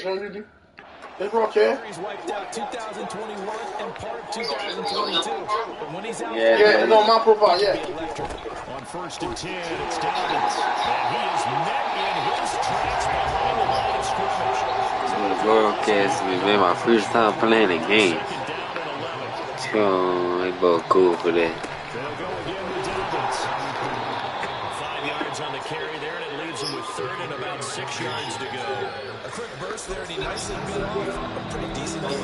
It's wrong, Chad. He's wiped out 2021 and part of 2022. But when he's out, yeah, it's on my profile, yeah. On 1st and 10, it's Dobbins. And he is met in his tracks behind the line of scrimmage. So the broadcast been my first time playing the game. So they both cool for that. They'll go again with Dobbins. 5 yards on the carry there, and it leaves him with 3rd and about 6 yards to go. A quick burst there, and he nicely bit off a pretty decent game.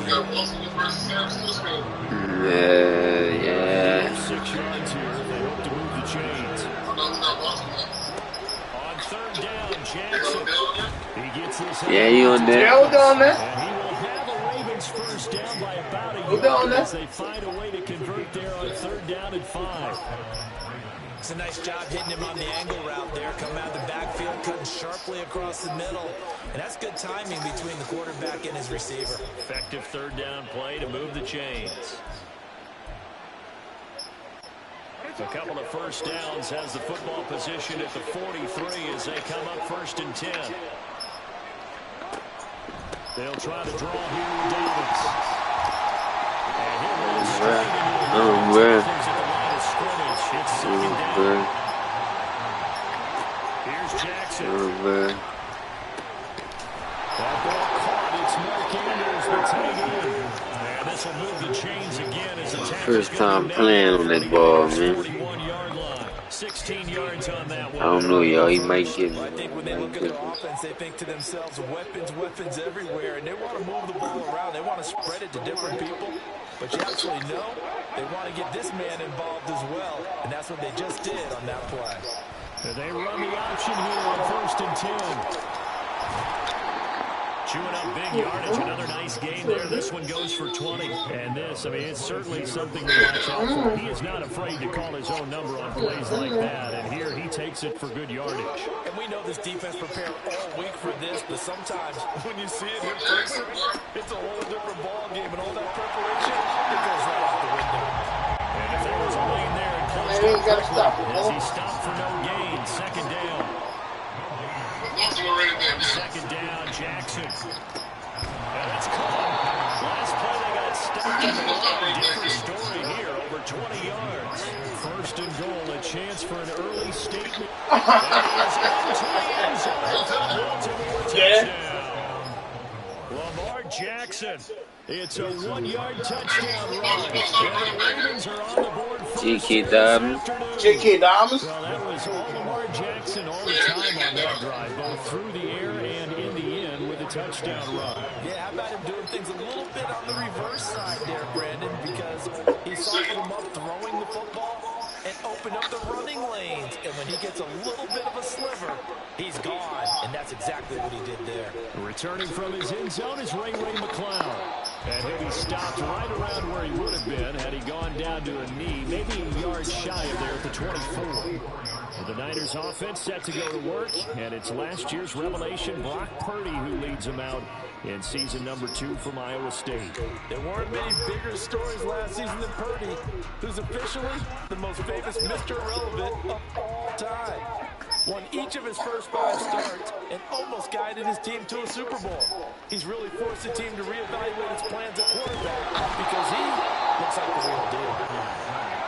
Yeah. 6 yards here. They hope to move the chains. On 3rd down, Jackson. He gets this. Yeah, you on that? Yeah, hold on there. And he will have a Ravens first down by about a yard as they find a way to convert there on 3rd down and 5. It's a nice job hitting him on the angle route there. Coming out of the backfield, cutting sharply across the middle. And that's good timing between the quarterback and his receiver. Effective 3rd down play to move the chains. A couple of first downs has the football position at the 43 as they come up 1st and 10. They'll try to draw here with Dobbins. And here it is. It's 2nd down. Here's Jackson. That ball caught. It's Mark Andrews, the tight end. And this will move the chains again as the first time playing on that ball, man. 41-yard line. 16 yards on that one. I don't know, y'all. He might get me. I think when they look at their offense, they think to themselves, weapons everywhere, and they want to move the ball around. They want to spread it to different people. But you actually know they want to get this man involved as well, and that's what they just did on that play. And they run the option here on 1st and 10. Chewing up big yardage. Another nice gain there. This one goes for 20. And this, I mean, it's certainly something to watch out for. He is not afraid to call his own number on plays like that. And here he takes it for good yardage. And we know this defense prepared all week for this, but sometimes when you see it in person, it's a whole different ball game. And all that preparation, it goes right out the window. And if there was a lane there, it closed up as he stopped for no gain. 2nd down. On 2nd down, Jackson. And it's caught. Last play they got stopped. A different story here, over 20 yards. 1st and goal, a chance for an early statement. Lamar Jackson. It's a 1-yard touchdown run. And the Ravens are on the board first. J.K. Dobbins. J.K. Dobbins. Well, that was all Lamar Jackson all the time on that drive, both through the air and in the end with a touchdown run. Yeah, how about him doing things a little bit on the reverse side there, Brandon, because he softened him up throwing the football and opened up the running lanes. And when he gets a little bit of a sliver, he's gone. And that's exactly what he did there. Returning from his end zone is Ray McCloud. And he'll be stopped right around where he would have been had he gone down to a knee, maybe a yard shy of there at the 24. The Niners offense set to go to work, and it's last year's revelation, Brock Purdy, who leads them out in season number 2 from Iowa State. There weren't many bigger stories last season than Purdy, who's officially the most famous Mr. Irrelevant of all time. Won each of his first 5 starts and almost guided his team to a Super Bowl. He's really forced the team to reevaluate its plans at quarterback because he looks like the real deal.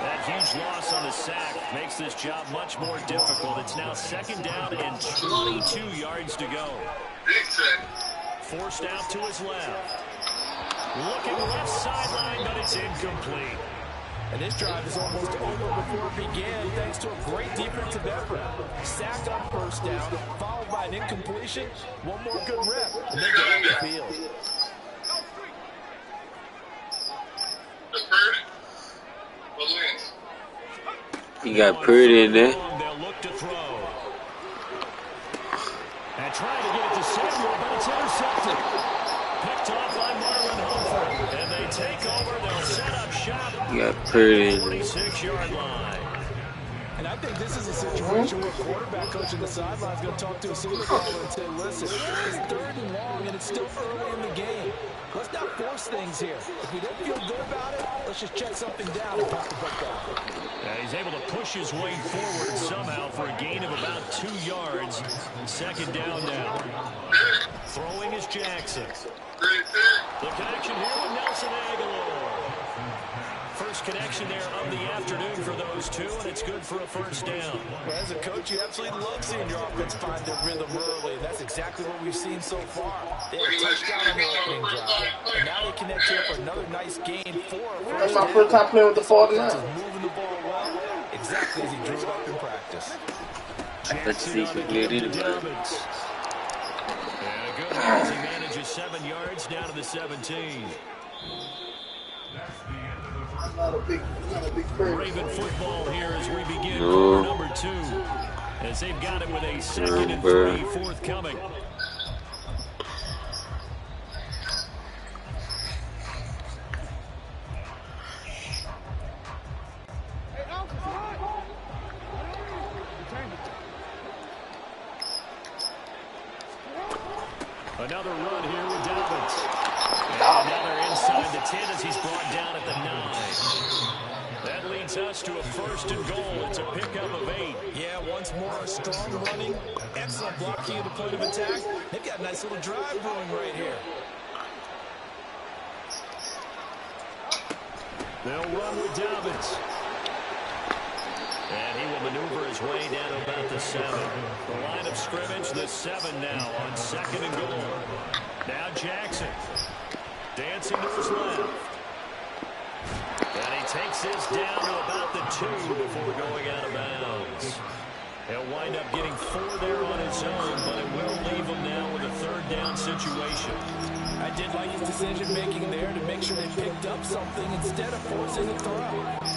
That huge loss on the sack makes this job much more difficult. It's now 2nd down and 22 yards to go. Forced out to his left. Looking left sideline, but it's incomplete. And this drive is almost over before it began thanks to a great defensive effort. Sacked on 1st down, followed by an incompletion. One more good rep, and they get on the field. You got Purdy in there. They'll look to throw. And trying to get it to Samuel, but it's intercepted. Picked off by Marlon Humphrey. And they take over. They'll set up shop. You got Purdy in there. 46-yard line. And I think this is a situation where quarterback coach in the sideline is going to talk to a signal caller and say, listen, it's 3rd and long, and it's still early in the game. Let's not force things here. If we don't feel good about it, let's just check something down and put the football. He's able to push his way forward somehow for a gain of about 2 yards. 2nd down now. Throwing is Jackson. The connection here with Nelson Aguilar. First connection there of the afternoon for those two, and it's good for a first down. Well, as a coach, you absolutely love seeing your offense find their rhythm early. That's exactly what we've seen so far. They had a touchdown on the opening drive, and now they connect here for another nice gain for a first That's my down. first time playing with the 49. Just moving the ball well, exactly as he drew it up in practice. Jackson on the give to Dobbins. And a good one as he manages 7 yards down to the 17. Not a big prayer. Raven football here as we begin quarter number 2. As they've got it with a 2nd and 3 forthcoming. Another run here with Dobbins. And another inside the 10 as he's brought down at the 9. That leads us to a 1st and goal. It's a pickup of 8. Yeah, once more, a strong running, excellent blocking at the point of attack. They've got a nice little drive brewing right here. They'll run with Dobbins. And he will maneuver his way down to about the 7. The line of scrimmage, the 7 now on 2nd and goal. Now Jackson. Dancing to his left. And he takes this down to about the 2 before going out of bounds. He'll wind up getting 4 there on his own, but it will leave him now with a 3rd down situation. I did like his decision-making there to make sure they picked up something instead of forcing a throw.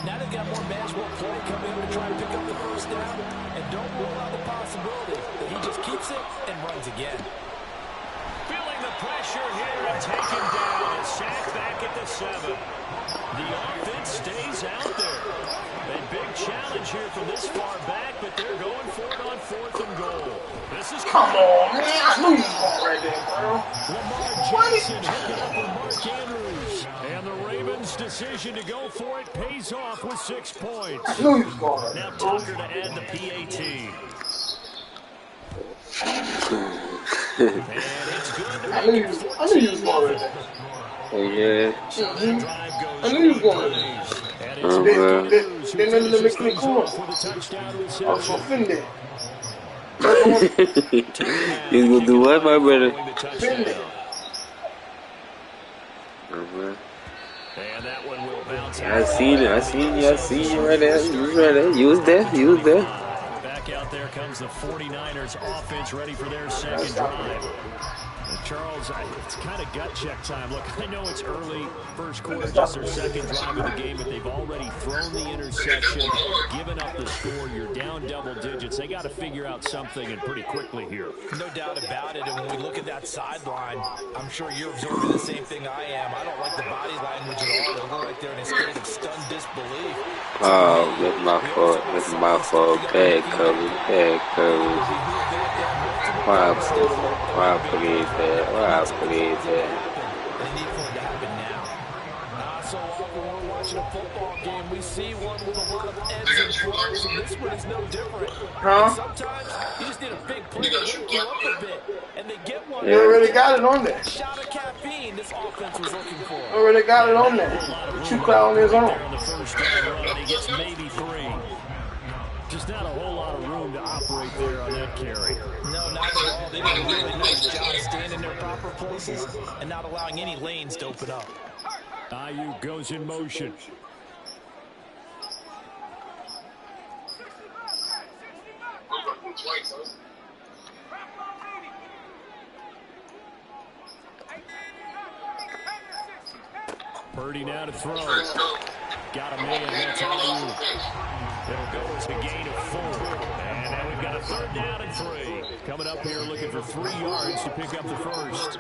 Now they've got more manageable play coming in to try to pick up the 1st down, and don't rule out the possibility that he just keeps it and runs again. Feeling the pressure here and taken down. A sack back at the 7. The offense stays out there. A big challenge here from this far back, but they're going for it on 4th and goal. This is Come on, man. I knew you was going right there, bro. Lamar Jackson hooking up with Mark Andrews. And the Ravens' decision to go for it pays off with 6 points. I knew you was going right Now there, bro. Tucker to add the PAT. And it's good to I knew you was going right there. Yeah. I knew you was going right there. They nothing to make me cool. I was so offended. You gonna do what, my brother? Offended. And that one will bounce I seen you right there. You was right there. You was there. Back out there comes the 49ers offense ready for their 2nd drive. Charles, it's kind of gut check time. Look, I know it's early, first quarter, just their 2nd drive of the game, but they've already thrown the interception, given up the score. You're down double digits. They got to figure out something, and pretty quickly here. No doubt about it, and when we look at that sideline, I'm sure you're observing the same thing I am. I don't like the body language at all. They look like they're in a state of stunned disbelief. Oh, that's my fault. Bad coverage. Why I believe that? They need for it to happen now. So often when we're watching a football game, we see one with a lot of ebbs and flows, and this one is no different. Sometimes you just need a big play to wake you up a bit, and they get one. They already got it on there. Shot of caffeine this offense was looking for. Already got it on there. Two cloud on his own. On the first down run, he gets maybe 3. Just not a whole lot of room to operate there on that carry. No, not at all. They did a really nice job staying in their proper places and not allowing any lanes to open up. Ayuk goes in motion. Purdy now to throw. Got a man, that's Ayuk. It'll go as a gain of 4. And now we've got a 3rd down and 3. Coming up here looking for 3 yards to pick up the 1st.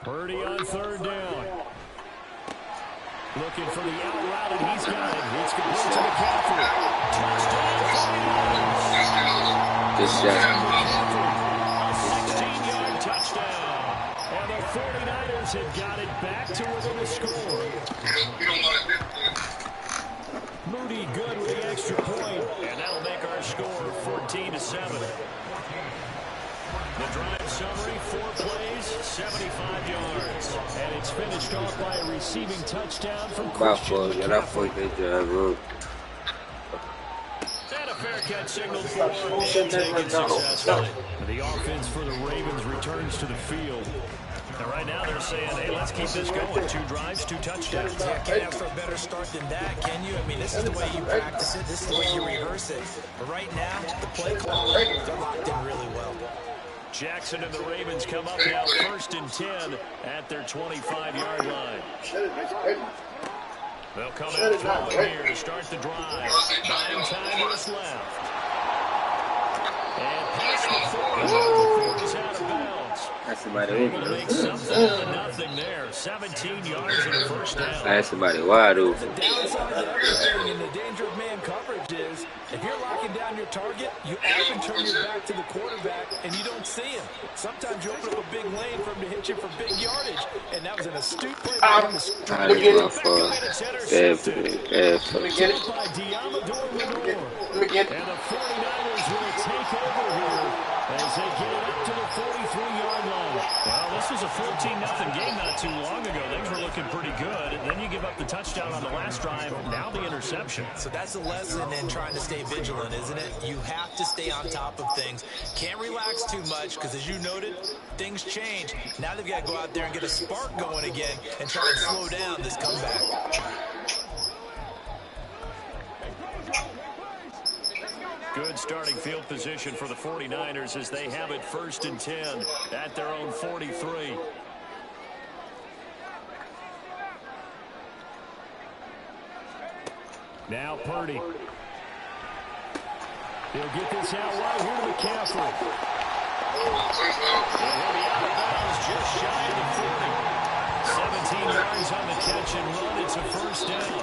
Purdy on 3rd down. Looking for the out route, and he's got it. It's complete to McCaffrey. Touchdown, 49ers. Good shot. A 16-yard touchdown. And the 49ers Ravens had got it back to within a score. Moody good with the extra point, and that'll make our score 14-7. The drive summary, 4 plays, 75 yards. And it's finished off by a receiving touchdown from Christian McCaffrey. And a fair catch signal for and taken successfully. The offense for the Ravens returns to the field. And right now they're saying, hey, let's keep this going. 2 drives, 2 touchdowns. Yeah, can't ask for a better start than that, can you? I mean, this is the way you practice it. This is the way you rehearse it. But right now, the play call, they're locked in really well. Jackson and the Ravens come up now 1st and 10 at their 25-yard line. They'll come out throwing here to start the drive. 9 time is left. And past the 40 is out of bounds. That's somebody Able to make something out of nothing there. 17 yards and a first down. That's somebody wide open. The downside to everything and the danger of man coverage is if you're locking down your target, you often turn your back to the quarterback and you don't see him. Sometimes you open up a big lane for him to hit you for big yardage, and that was an astute play by him. Let me get it. And the 49ers will take over here as they get it up to the 43-yard line. Well, this was a 14-0 game not too long ago. Things were looking pretty good. And then you give up the touchdown on the last drive. Now the interception. So that's a lesson in trying to stay vigilant, isn't it? You have to stay on top of things. Can't relax too much because, as you noted, things change. Now they've got to go out there and get a spark going again and try and slow down this comeback. Good starting field position for the 49ers as they have it 1st and 10 at their own 43. Now Purdy. He'll get this out right here to McCaffrey. And he'll be out of bounds just shy of the 40. 17 yards on the catch and run. It's a first down.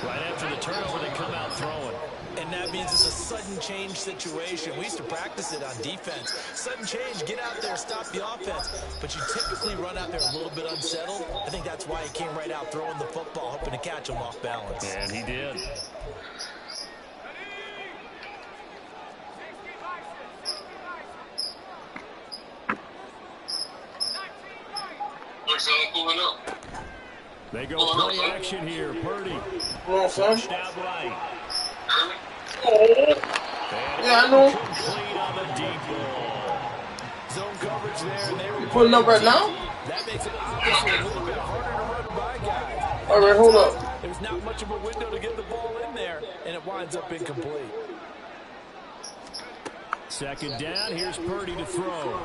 Right after the turnover, they come out throwing. And that means it's a sudden change situation. We used to practice it on defense. Sudden change, get out there, stop the offense. But you typically run out there a little bit unsettled. I think that's why he came right out throwing the football, hoping to catch him off balance. And he did. They go play action here. Purdy. Come on, son. Touchdown right. Yeah, I know. Complete on the deep ball. Zone coverage there, and they were Pulling up right now? That makes it obviously a little bit harder to run by guys. All right, hold up. There's not much of a window to get the ball in there, and it winds up incomplete. 2nd down. Here's Purdy to throw.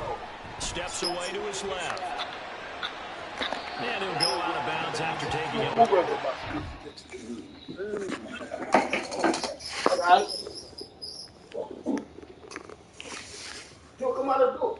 Steps away to his left. And he'll go out of bounds after taking it. All right. Yo, come out of the door.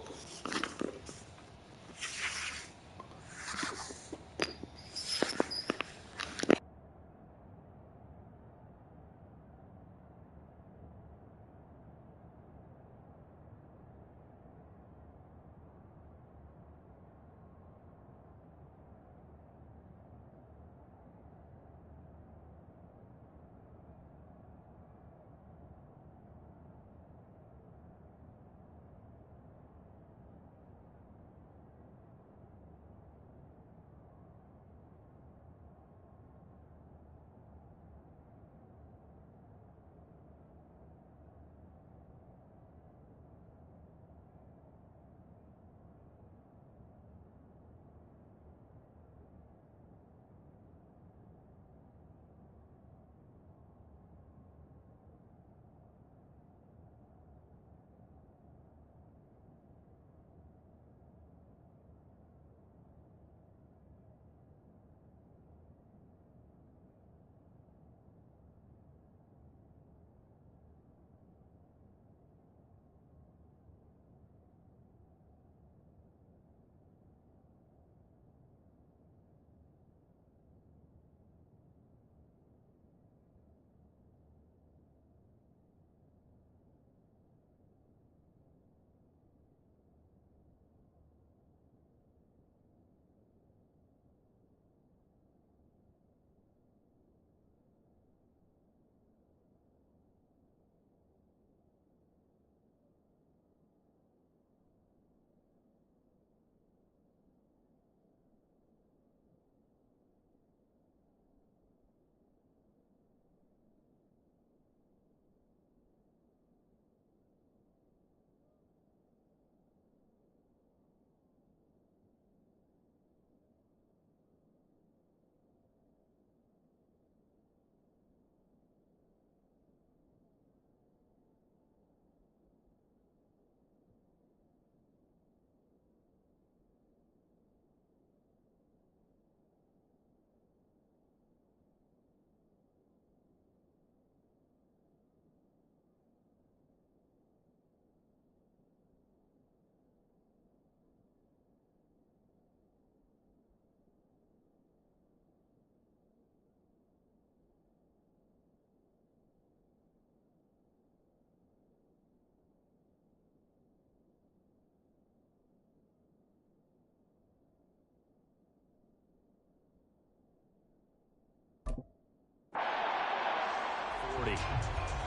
40.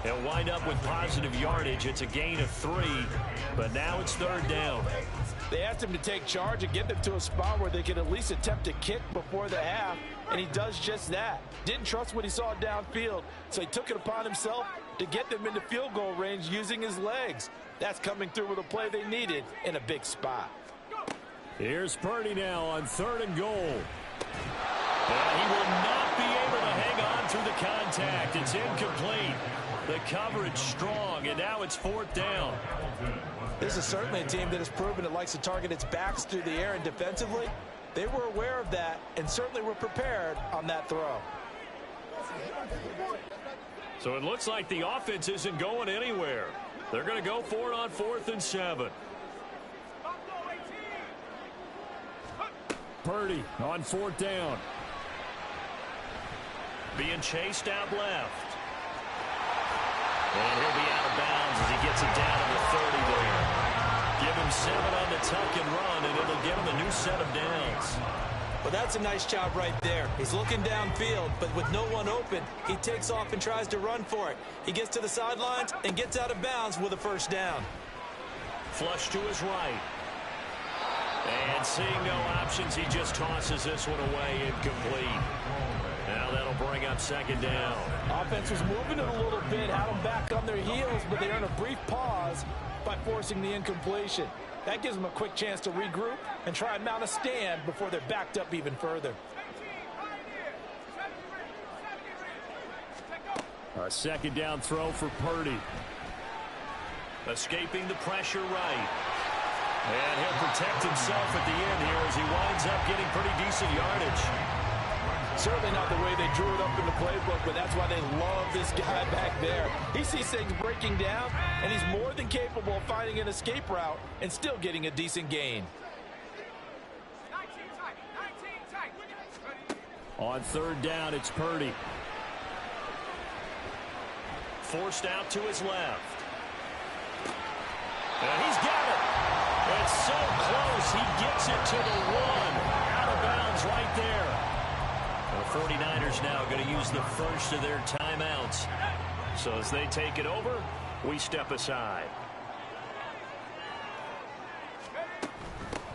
He'll wind up with positive yardage. It's a gain of 3, but now it's 3rd down. They asked him to take charge and get them to a spot where they could at least attempt to kick before the half, and he does just that. Didn't trust what he saw downfield, so he took it upon himself to get them into field goal range using his legs. That's coming through with a play they needed in a big spot. Here's Purdy now on 3rd and goal. And he will not be able to hang on through the contact. It's incomplete. The coverage strong, and now it's 4th down. This is certainly a team that has proven it likes to target its backs through the air, and defensively, they were aware of that and certainly were prepared on that throw. So it looks like the offense isn't going anywhere. They're going to go for it on 4th and 7. Purdy on 4th down. Being chased out left. And he'll be out of bounds as he gets it down to the 30 there. Give him 7 on the tuck and run, and it'll give him a new set of downs. Well, that's a nice job right there. He's looking downfield, but with no one open, he takes off and tries to run for it. He gets to the sidelines and gets out of bounds with a 1st down. Flush to his right. And seeing no options, he just tosses this one away, incomplete. Now that'll bring up 2nd down. Offense was moving it a little bit, had them back on their heels, but they earn a brief pause by forcing the incompletion. That gives them a quick chance to regroup and try and mount a stand before they're backed up even further. A 2nd down throw for Purdy. Escaping the pressure right. And he'll protect himself at the end here as he winds up getting pretty decent yardage. Certainly not the way they drew it up in the playbook, but that's why they love this guy back there. He sees things breaking down, and he's more than capable of finding an escape route and still getting a decent gain. On 3rd down, it's Purdy. Forced out to his left. And he's got it. It's so close. He gets it to the 1. Out of bounds right there. The 49ers now going to use the first of their timeouts. So as they take it over, we step aside.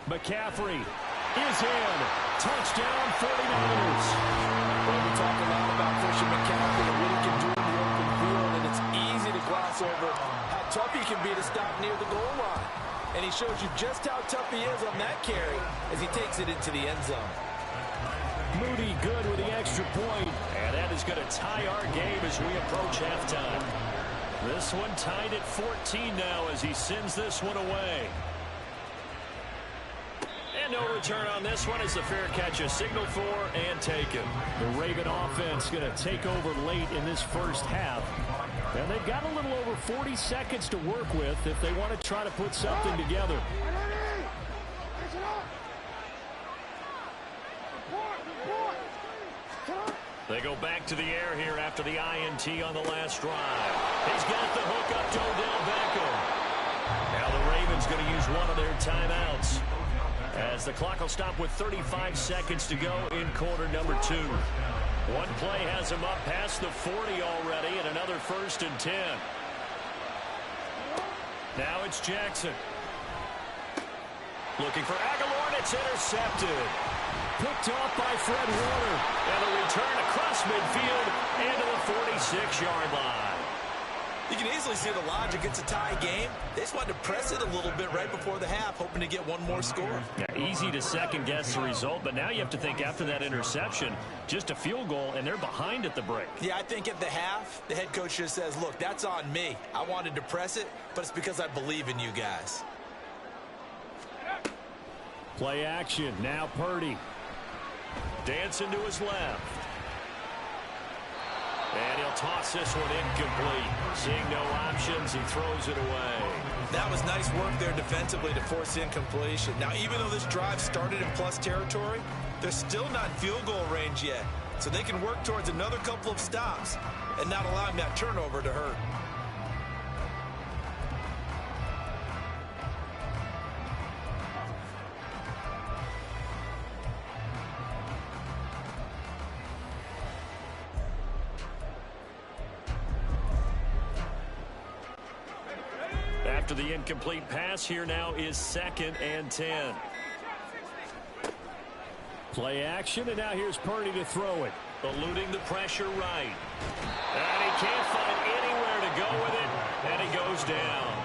McCaffrey is in. Touchdown 49ers. Well, we talk a lot about Christian McCaffrey and what he can do in the open field, and it's easy to gloss over how tough he can be to stop near the goal line. And he shows you just how tough he is on that carry as he takes it into the end zone. Moody good with the extra point, and that is going to tie our game as we approach halftime. This one tied at 14 now as he sends this one away. And no return on this one as the fair catch is signaled for and taken. The Raven offense going to take over late in this first half. And they've got a little over 40 seconds to work with if they want to try to put something together. They go back to the air here after the INT on the last drive. He's got the hook up to Odell Beckham. Now the Ravens going to use one of their timeouts as the clock will stop with 35 seconds to go in quarter number 2. One play has him up past the 40 already, and another 1st and 10. Now it's Jackson. Looking for Aguilar, and it's intercepted. Picked off by Fred Warner. And a return across midfield into the 46-yard line. You can easily see the logic. It's a tie game. They just wanted to press it a little bit right before the half, hoping to get one more score. Yeah, easy to second-guess the result, but now you have to think after that interception, just a field goal, and they're behind at the break. Yeah, I think at the half, the head coach just says, look, that's on me. I wanted to press it, but it's because I believe in you guys. Play action. Now Purdy. Dancing to his left. And he'll toss this one incomplete. Seeing no options, he throws it away. That was nice work there defensively to force incompletion. Now, even though this drive started in plus territory, they're still not in field goal range yet. So they can work towards another couple of stops and not allowing that turnover to hurt. After the incomplete pass, here now is 2nd and 10. Play action, and now here's Purdy to throw it. Eluding the pressure right. And he can't find anywhere to go with it, and he goes down.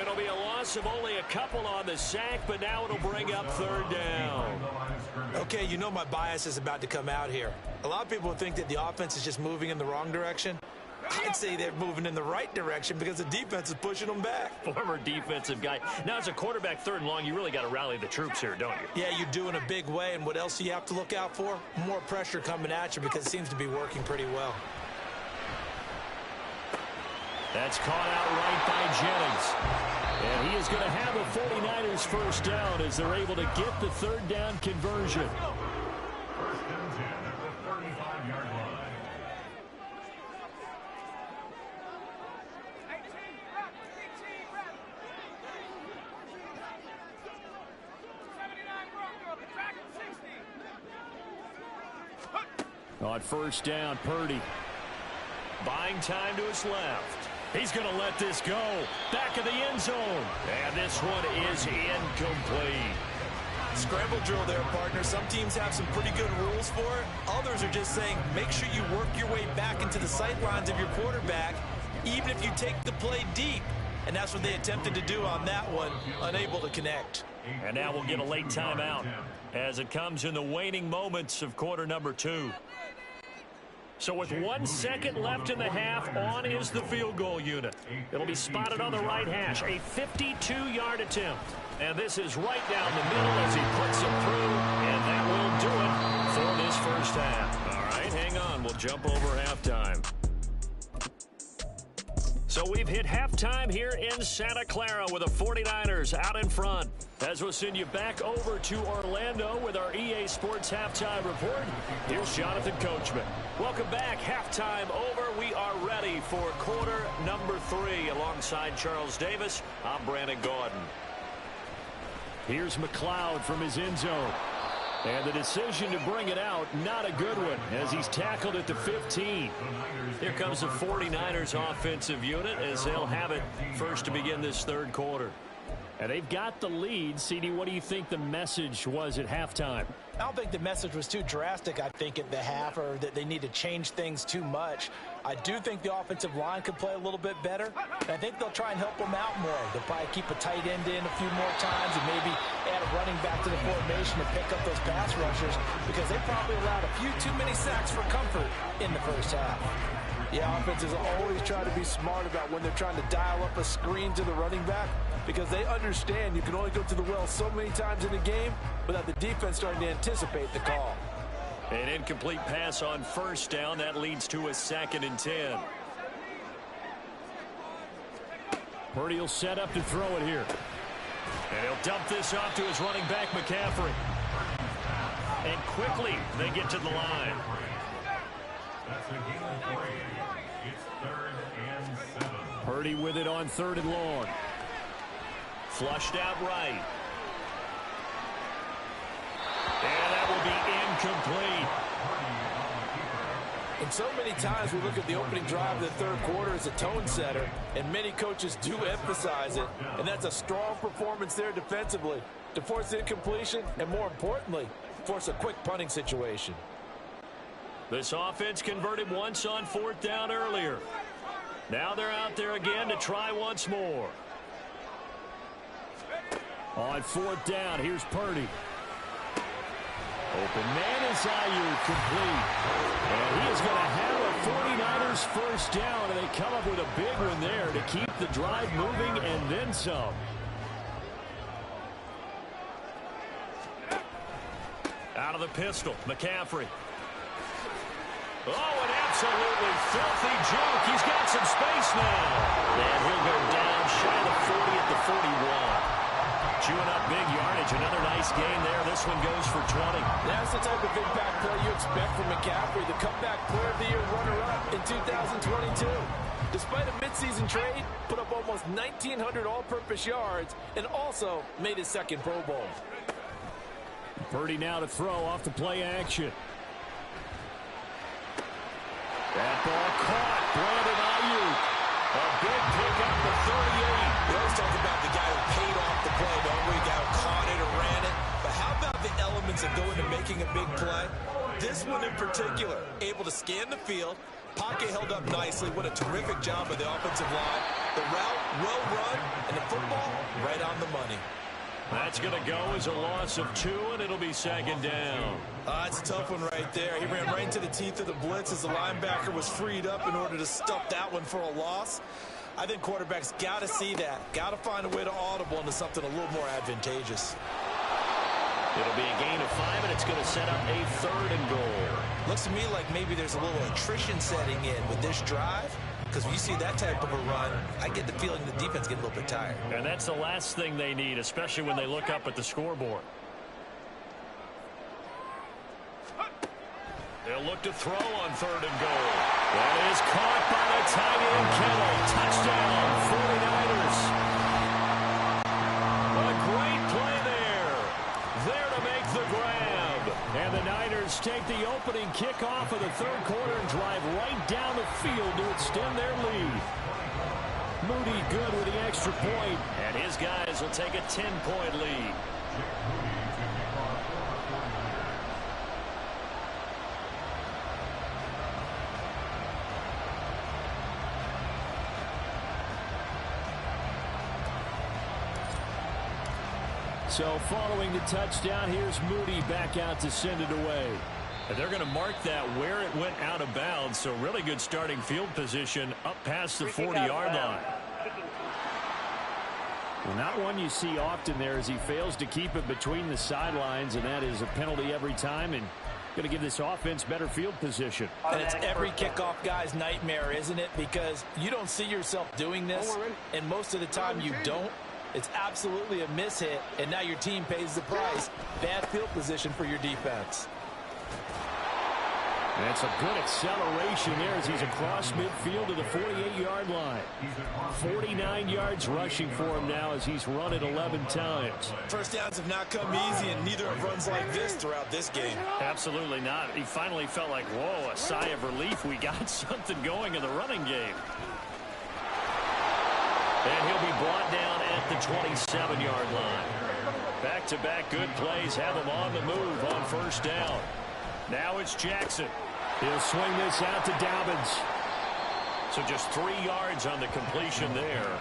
It'll be a loss of only a couple on the sack, but now it'll bring up 3rd down. Okay, you know my bias is about to come out here. A lot of people think that the offense is just moving in the wrong direction. I'd say they're moving in the right direction because the defense is pushing them back. Former defensive guy. Now, as a quarterback 3rd and long, you really got to rally the troops here, don't you? Yeah, you do in a big way. And what else do you have to look out for? More pressure coming at you because it seems to be working pretty well. That's caught out right by Jennings. And he is going to have a 49ers first down as they're able to get the 3rd down conversion. First and 10 at the 35-yard line. On first down, Purdy. Buying time to his left. He's going to let this go. Back of the end zone. And this one is incomplete. Scramble drill there, partner. Some teams have some pretty good rules for it. Others are just saying, make sure you work your way back into the sight lines of your quarterback, even if you take the play deep. And that's what they attempted to do on that one, unable to connect. And now we'll get a late timeout as it comes in the waning moments of quarter number 2. So with 1 second left in the half, on is the field goal unit. It'll be spotted on the right hash, a 52-yard attempt. And this is right down the middle as he puts it through, and that will do it for this first half. All right, hang on. We'll jump over halftime. So we've hit halftime here in Santa Clara with the 49ers out in front. As we'll send you back over to Orlando with our EA Sports Halftime Report, here's Jonathan Coachman. Welcome back. Halftime over. We are ready for quarter number 3. Alongside Charles Davis, I'm Brandon Gordon. Here's McLeod from his end zone. And the decision to bring it out, not a good one, as he's tackled at the 15. Here comes the 49ers offensive unit as they'll have it first to begin this 3rd quarter. And they've got the lead. CD, what do you think the message was at halftime? I don't think the message was too drastic, I think, at the half, or that they need to change things too much. I do think the offensive line could play a little bit better. And I think they'll try and help them out more. They'll probably keep a tight end in a few more times and maybe add a running back to the formation to pick up those pass rushers because they probably allowed a few too many sacks for comfort in the first half. Yeah, offenses always try to be smart about when they're trying to dial up a screen to the running back because they understand you can only go to the well so many times in a game without the defense starting to anticipate the call. An incomplete pass on first down. That leads to a 2nd and 10. Purdy will set up to throw it here. And he'll dump this off to his running back, McCaffrey. And quickly, they get to the line. That's a gain of 3. It's 3rd and 7. Purdy with it on 3rd and long. Flushed out right. And that will be incomplete. And so many times we look at the opening drive of the 3rd quarter as a tone setter, and many coaches do emphasize it, and that's a strong performance there defensively to force incompletion and, more importantly, force a quick punting situation. This offense converted once on 4th down earlier. Now they're out there again to try once more. On 4th down, here's Purdy. Open man is Ayuk, complete. And he is going to have a 49ers first down, and they come up with a big one there to keep the drive moving and then some. Out of the pistol, McCaffrey. Oh, an absolutely filthy juke. He's got some space now. And he'll go down shy of the 40 at the 41. Chewing up big yardage. Another nice game there. This one goes for 20. That's the type of impact play you expect from McCaffrey, the comeback player of the year runner-up in 2022. Despite a midseason trade, put up almost 1,900 all-purpose yards and also made his 2nd Pro Bowl. Purdy now to throw off the play action. That ball caught. Brandon Ayuk. A big pick up the 38. moments that go into making a big play. This one in particular, able to scan the field. Pocket held up nicely. What a terrific job by the offensive line. The route, well run, and the football, right on the money. That's going to go as a loss of 2, and it'll be second down. It's a tough one right there. He ran right into the teeth of the blitz as the linebacker was freed up in order to stuff that one for a loss. I think quarterbacks got to see that. Got to find a way to audible into something a little more advantageous. It'll be a gain of 5, and it's going to set up a 3rd and goal. Looks to me like maybe there's a little attrition setting in with this drive. Because when you see that type of a run, I get the feeling the defense getting a little bit tired. And that's the last thing they need, especially when they look up at the scoreboard. They'll look to throw on 3rd and goal. That is caught by the tight end, Kittle. Touchdown, 49ers. A great play there. There to make the grab. And the Niners take the opening kickoff of the 3rd quarter and drive right down the field to extend their lead. Moody good with the extra point, and his guys will take a 10-point lead. So following the touchdown, here's Moody back out to send it away. And they're going to mark that where it went out of bounds, so really good starting field position up past the 40-yard line. Well, not one you see often there as he fails to keep it between the sidelines, and that is a penalty every time, and going to give this offense better field position. And it's every kickoff guy's nightmare, isn't it? Because you don't see yourself doing this, and most of the time you don't. It's absolutely a mishit, and now your team pays the price. Bad field position for your defense. That's a good acceleration there as he's across midfield to the 48-yard line. 49 yards rushing for him now as he's run it 11 times. First downs have not come easy, and neither have runs like this throughout this game. Absolutely not. He finally felt like, whoa, a sigh of relief. We got something going in the running game. And he'll be brought down at the 27-yard line. Back-to-back good plays have him on the move on 1st down. Now it's Jackson. He'll swing this out to Dobbins. So just 3 yards on the completion there.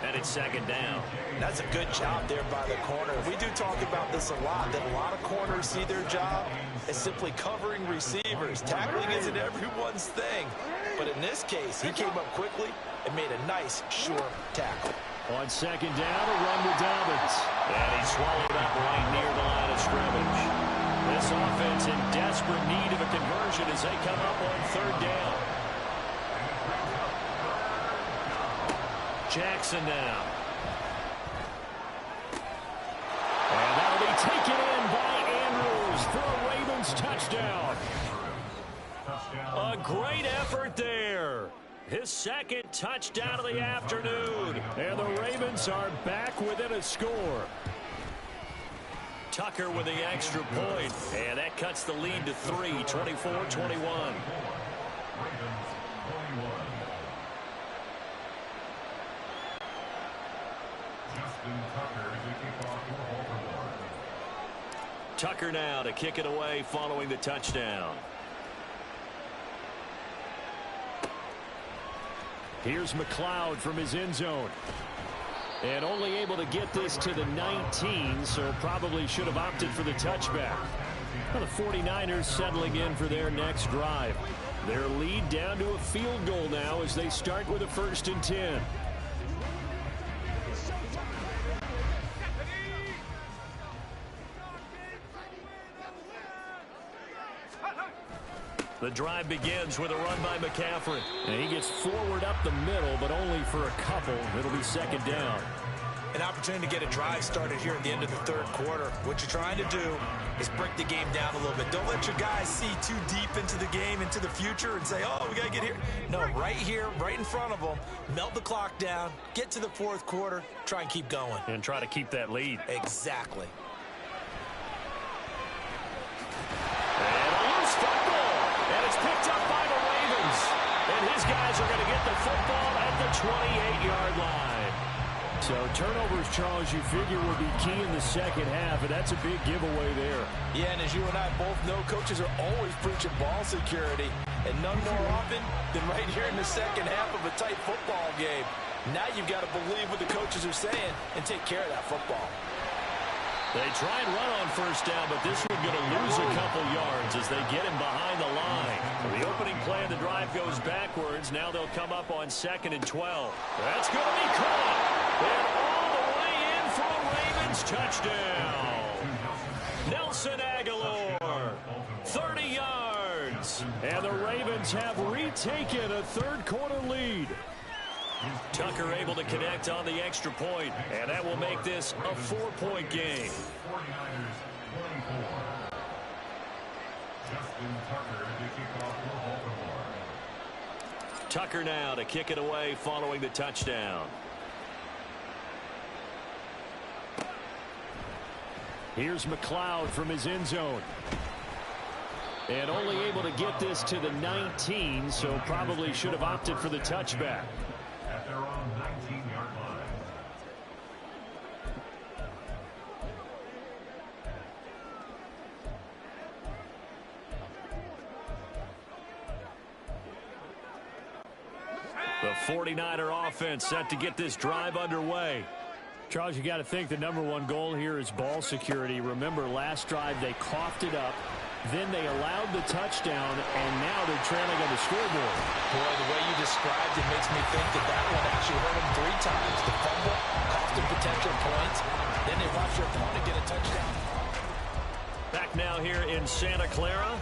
And it's 2nd down. That's a good job there by the corner. We do talk about this a lot, that a lot of corners see their job as simply covering receivers. Tackling isn't everyone's thing. But in this case, he came up quickly and made a nice, short tackle. On 2nd down, a run with Dobbins. And he swallowed up right near the line of scrimmage. This offense in desperate need of a conversion as they come up on 3rd down. Jackson now. And that'll be taken in by Andrews for a Ravens touchdown. A great effort there. His 2nd touchdown of the afternoon. And the Ravens are back within a score. Tucker with the extra point. And that cuts the lead to 3, 24-21. Tucker now to kick it away following the touchdown. Here's McLeod from his end zone. And only able to get this to the 19, so probably should have opted for the touchback. Well, the 49ers settling in for their next drive. Their lead down to a field goal now as they start with a 1st and 10. The drive begins with a run by McCaffrey. And he gets forward up the middle, but only for a couple. It'll be 2nd down. An opportunity to get a drive started here at the end of the 3rd quarter. What you're trying to do is break the game down a little bit. Don't let your guys see too deep into the game, into the future, and say, oh, we got to get here. No, right here, right in front of them. Melt the clock down, get to the 4th quarter, try and keep going. And try to keep that lead. Exactly. Picked up by the Ravens. And his guys are going to get the football at the 28-yard line. So turnovers, Charles, you figure will be key in the second half, and that's a big giveaway there. Yeah, and as you and I both know, coaches are always preaching ball security, and none more often than right here in the second half of a tight football game. Now you've got to believe what the coaches are saying and take care of that football. They try and run on first down, but this one's going to lose a couple yards as they get him behind the line. The opening play of the drive goes backwards. Now they'll come up on 2nd and 12. That's going to be caught. And all the way in for a Ravens touchdown. Nelson Aguilar, 30 yards. And the Ravens have retaken a third-quarter lead. Tucker able to connect on the extra point, and that will make this a 4-point game. 49ers 24. Justin Tucker to kick off for Baltimore. Tucker now to kick it away following the touchdown. Here's McLeod from his end zone. And only able to get this to the 19, so probably should have opted for the touchback. At their own 19-yard line. The 49er offense set to get this drive underway. Charles, you got to think the #1 goal here is ball security. Remember, last drive they coughed it up. Then they allowed the touchdown, and now they're trailing on the scoreboard. Boy, the way you described it makes me think that one actually hurt them 3 times. The fumble, cost them potential points. Then they watch their opponent get a touchdown. Back now here in Santa Clara.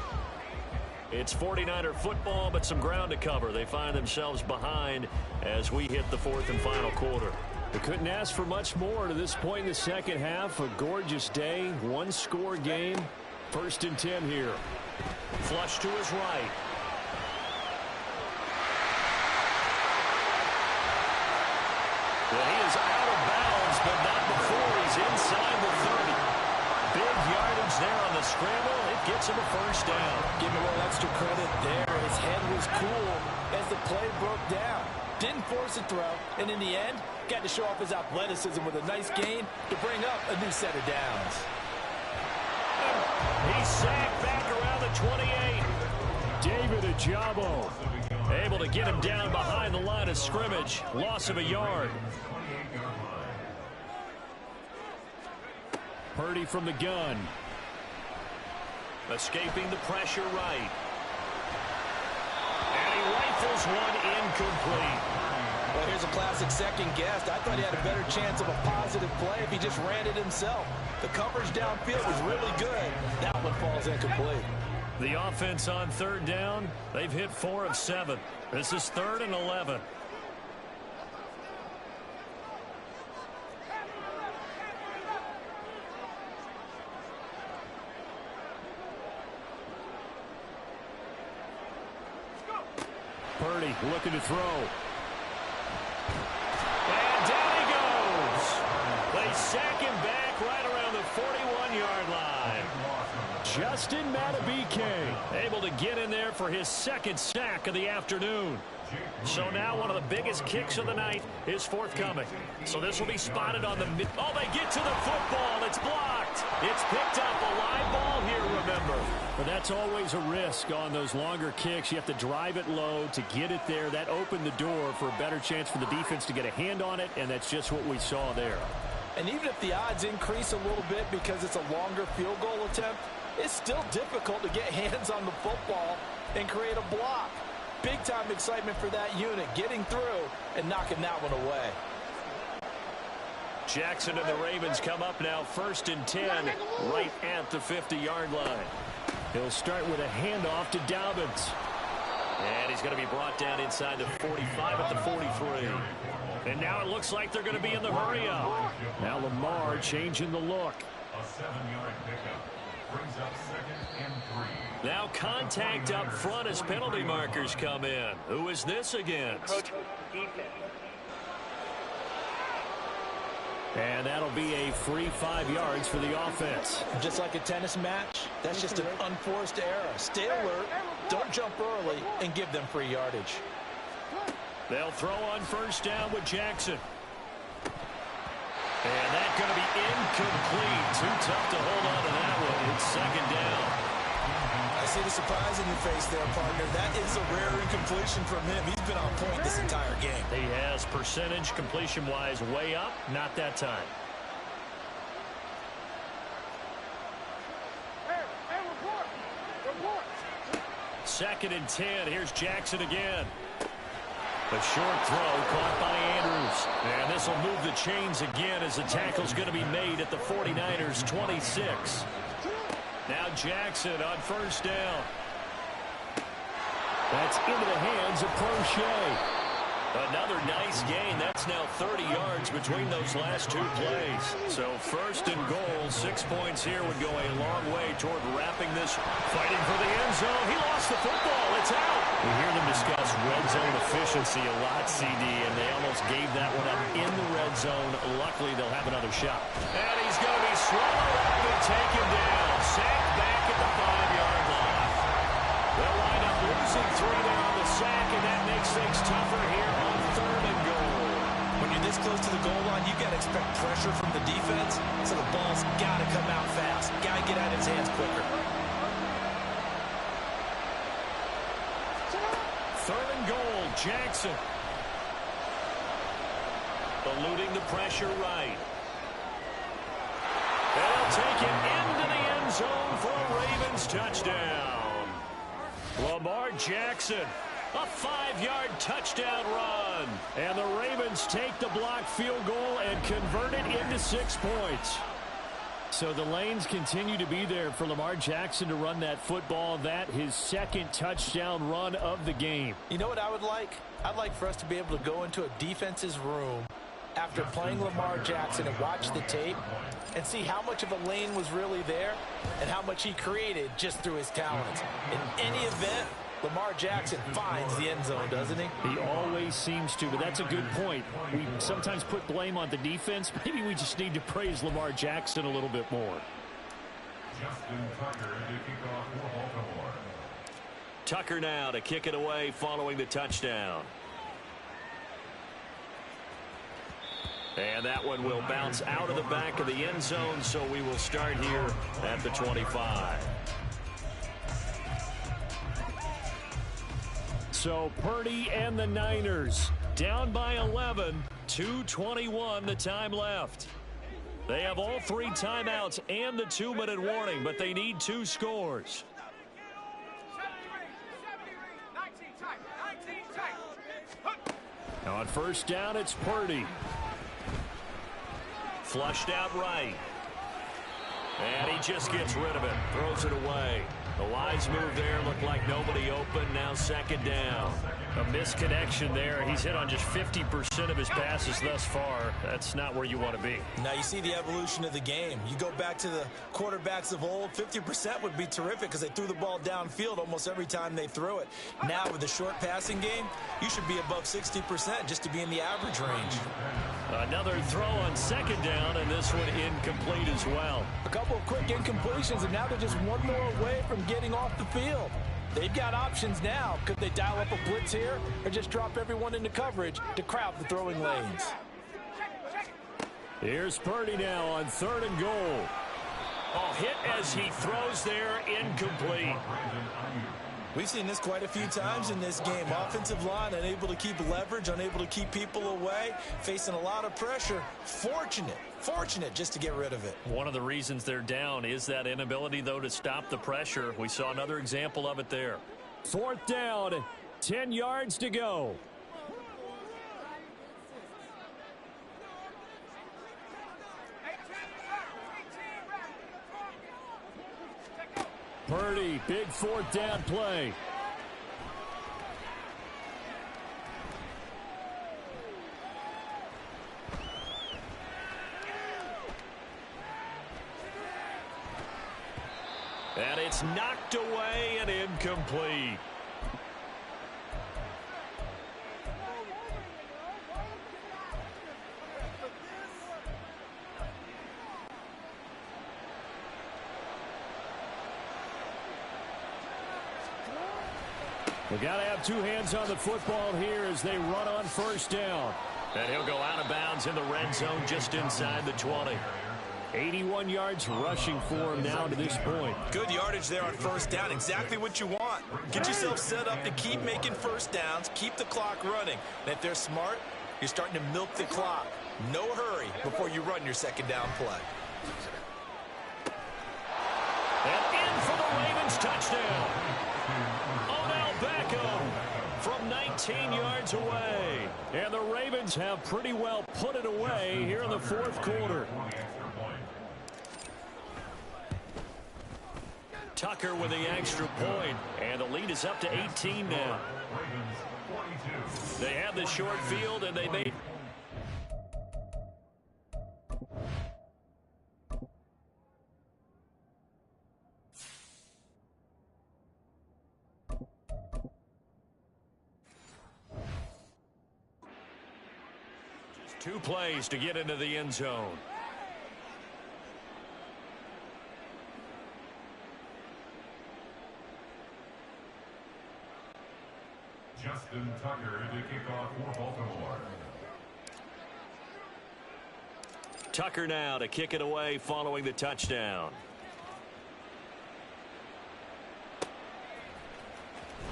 It's 49er football, but some ground to cover. They find themselves behind as we hit the 4th and final quarter. We couldn't ask for much more to this point in the second half. A gorgeous day, 1-score game. 1st and 10 here. Flush to his right. Well, he is out of bounds, but not before he's inside the 30. Big yardage there on the scramble. It gets him a 1st down. Give him a little extra credit there. His head was cool as the play broke down. Didn't force a throw, and in the end, got to show off his athleticism with a nice gain to bring up a new set of downs. He's sacked back around the 28. David Ajabo able to get him down behind the line of scrimmage. Loss of a yard. Purdy from the gun. Escaping the pressure right. And he rifles one incomplete. Well, here's a classic second guess. I thought he had a better chance of a positive play if he just ran it himself. The coverage downfield was really good. That one falls incomplete. The offense on 3rd down, they've hit 4 of 7. This is 3rd and 11. Purdy looking to throw. And down he goes. They sack him back right around the 41-yard line. Justin Matabike able to get in there for his 2nd sack of the afternoon. So now one of the biggest kicks of the night is forthcoming. So this will be spotted on the mid. Oh, they get to the football. It's blocked. It's picked up. A live ball here, remember. But that's always a risk on those longer kicks. You have to drive it low to get it there. That opened the door for a better chance for the defense to get a hand on it, and that's just what we saw there. And even if the odds increase a little bit because it's a longer field goal attempt, it's still difficult to get hands on the football and create a block. Big-time excitement for that unit, getting through and knocking that one away. Jackson and the Ravens come up now 1st and 10 right at the 50-yard line. He'll start with a handoff to Dobbins. And he's going to be brought down inside the 45 at the 43. And now it looks like they're going to be in the hurry-up. Now Lamar changing the look. A 7-yard pickup brings up 2nd and 3. Now contact up front as penalty markers come in. Who is this against? And that'll be a free 5 yards for the offense. Just like a tennis match, that's just an unforced error. Stay alert, don't jump early, and give them free yardage. They'll throw on 1st down with Jackson. And that's going to be incomplete. Too tough to hold on to that one. It's second down. I see the surprise in your face there, partner. That is a rare incompletion from him. He's been on point this entire game. He has percentage completion-wise way up. Not that time. Second and 10. Here's Jackson again. A short throw caught by Andrews. And this will move the chains again as the tackle's going to be made at the 49ers 26. Now Jackson on first down. That's into the hands of Crochet. Another nice gain. That's now 30 yards between those last two plays. So first and goal, 6 points here would go a long way toward wrapping this. Fighting for the end zone. He lost the football. It's out. We hear them discuss red zone efficiency a lot, CD, and they almost gave that one up in the red zone. Luckily, they'll have another shot. And he's going to be swallowed up and taken down. Sacked back at the 5-yard line. They'll wind up losing 3 there on the sack, and that makes things tougher here on third and goal. When you're this close to the goal line, you got to expect pressure from the defense, so the ball's got to come out fast. Got to get out of his hands quicker. Third and goal, Jackson. Eluding the pressure right. They'll take it into the end zone for a Ravens touchdown. Lamar Jackson, a 5-yard touchdown run. And the Ravens take the blocked field goal and convert it into 6 points. So the lanes continue to be there for Lamar Jackson to run that football. That his second touchdown run of the game. You know what I would like? I'd like for us to be able to go into a defense's room after playing Lamar Jackson and watch the tape and see how much of a lane was really there and how much he created just through his talents. In any event, Lamar Jackson finds the end zone, doesn't he? He always seems to, but that's a good point. We sometimes put blame on the defense. Maybe we just need to praise Lamar Jackson a little bit more. Justin Tucker to kick off for Baltimore. Tucker now to kick it away following the touchdown. And that one will bounce out of the back of the end zone, so we will start here at the 25. So Purdy and the Niners down by 11, 2:21 the time left. They have all 3 timeouts and the 2-minute warning, but they need 2 scores. Now on first down, it's Purdy. Flushed out right. And he just gets rid of it. Throws it away. A wise move there. Looked like nobody open. Now second down. A misconnection there. He's hit on just 50% of his passes thus far. That's not where you want to be. Now you see the evolution of the game. You go back to the quarterbacks of old, 50% would be terrific because they threw the ball downfield almost every time they threw it. Now with the short passing game, you should be above 60% just to be in the average range. Another throw on second down, and this one incomplete as well. A couple of quick incompletions, and now they're just one more away from getting off the field. They've got options now. Could they dial up a blitz here or just drop everyone into coverage to crowd the throwing lanes? Here's Purdy now on third and goal. Oh, hit as he throws there, incomplete. We've seen this quite a few times in this game. Offensive line unable to keep leverage, unable to keep people away, facing a lot of pressure. Fortunate just to get rid of it. One of the reasons they're down is that inability, though, to stop the pressure. We saw another example of it there. Fourth down, 10 yards to go. Purdy, big fourth down play. And it's knocked away and incomplete. We got to have 2 hands on the football here as they run on first down. And he'll go out of bounds in the red zone just inside the 20. 81 yards rushing for him now to this point. Good yardage there on first down. Exactly what you want. Get yourself set up to keep making first downs, keep the clock running. And if they're smart, you're starting to milk the clock. No hurry before you run your second down play. And in for the Ravens touchdown. Odell Beckham from 19 yards away. And the Ravens have pretty well put it away here in the fourth quarter. Tucker with the extra point, and the lead is up to 18 now. They have the short field, and they made... Just 2 plays to get into the end zone. Justin Tucker to kick off for Baltimore. Tucker now to kick it away following the touchdown.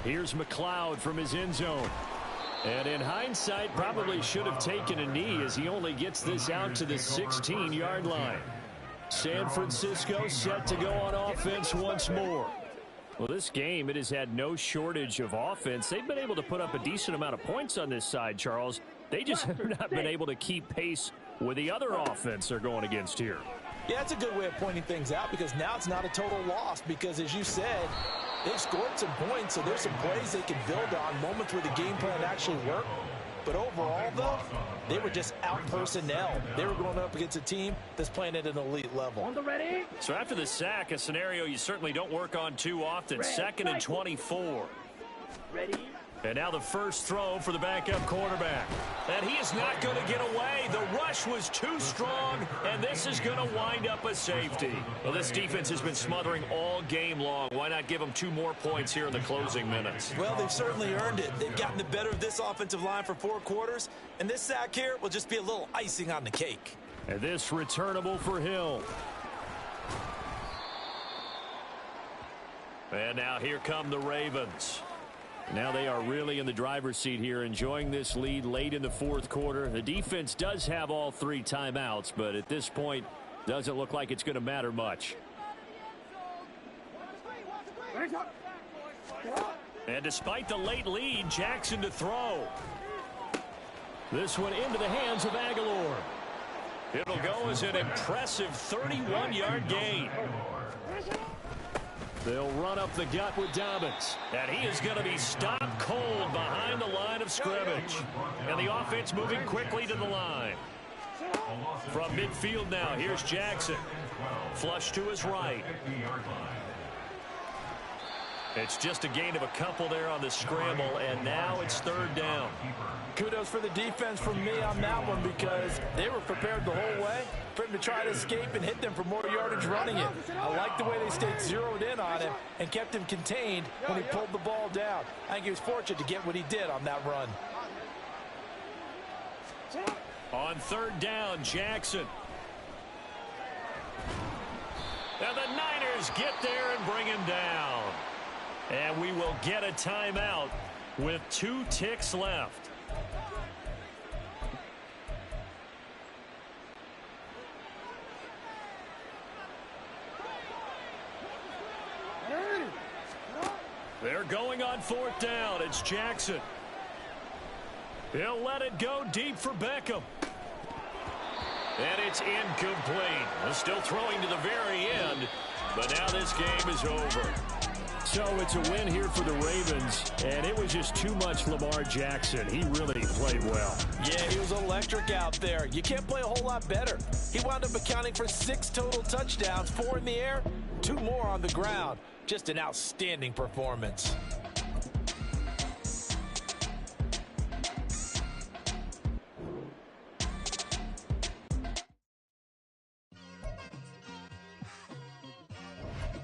Here's McLeod from his end zone. And in hindsight, probably should have taken a knee as he only gets this out to the 16-yard line. San Francisco set to go on offense once more. Well, this game, it has had no shortage of offense. They've been able to put up a decent amount of points on this side, Charles. They just have not been able to keep pace with the other offense they're going against here. Yeah, that's a good way of pointing things out because now it's not a total loss because, as you said, they've scored some points, so there's some plays they can build on, moments where the game plan actually worked. But overall, though, they were just out-personnel. They were going up against a team that's playing at an elite level. On the ready. So after the sack, a scenario you certainly don't work on too often. 2nd and 24. Ready. And now the first throw for the backup quarterback. And he is not going to get away. The rush was too strong, and this is going to wind up a safety. Well, this defense has been smothering all game long. Why not give them 2 more points here in the closing minutes? Well, they've certainly earned it. They've gotten the better of this offensive line for 4 quarters, and this sack here will just be a little icing on the cake. And this returnable for Hill. And now here come the Ravens. Now they are really in the driver's seat here, enjoying this lead late in the fourth quarter. The defense does have all 3 timeouts, but at this point, doesn't look like it's going to matter much. And despite the late lead, Jackson to throw. This one into the hands of Aguilar. It'll go as an impressive 31-yard gain. They'll run up the gut with Dobbins. And he is going to be stopped cold behind the line of scrimmage. And the offense moving quickly to the line. From midfield now, here's Jackson. Flush to his right. It's just a gain of a couple there on the scramble, and now it's 3rd down. Kudos for the defense from me on that one because they were prepared the whole way for him to try to escape and hit them for more yardage running it. I like the way they stayed zeroed in on him and kept him contained when he pulled the ball down. I think he was fortunate to get what he did on that run. On 3rd down, Jackson. And the Niners get there and bring him down. And we will get a timeout with 2 ticks left. They're going on 4th down. It's Jackson. He'll let it go deep for Beckham. And it's incomplete. They're still throwing to the very end, but now this game is over. So it's a win here for the Ravens, and it was just too much Lamar Jackson. He really played well. Yeah, he was electric out there. You can't play a whole lot better. He wound up accounting for 6 total touchdowns, 4 in the air, 2 more on the ground. Just an outstanding performance.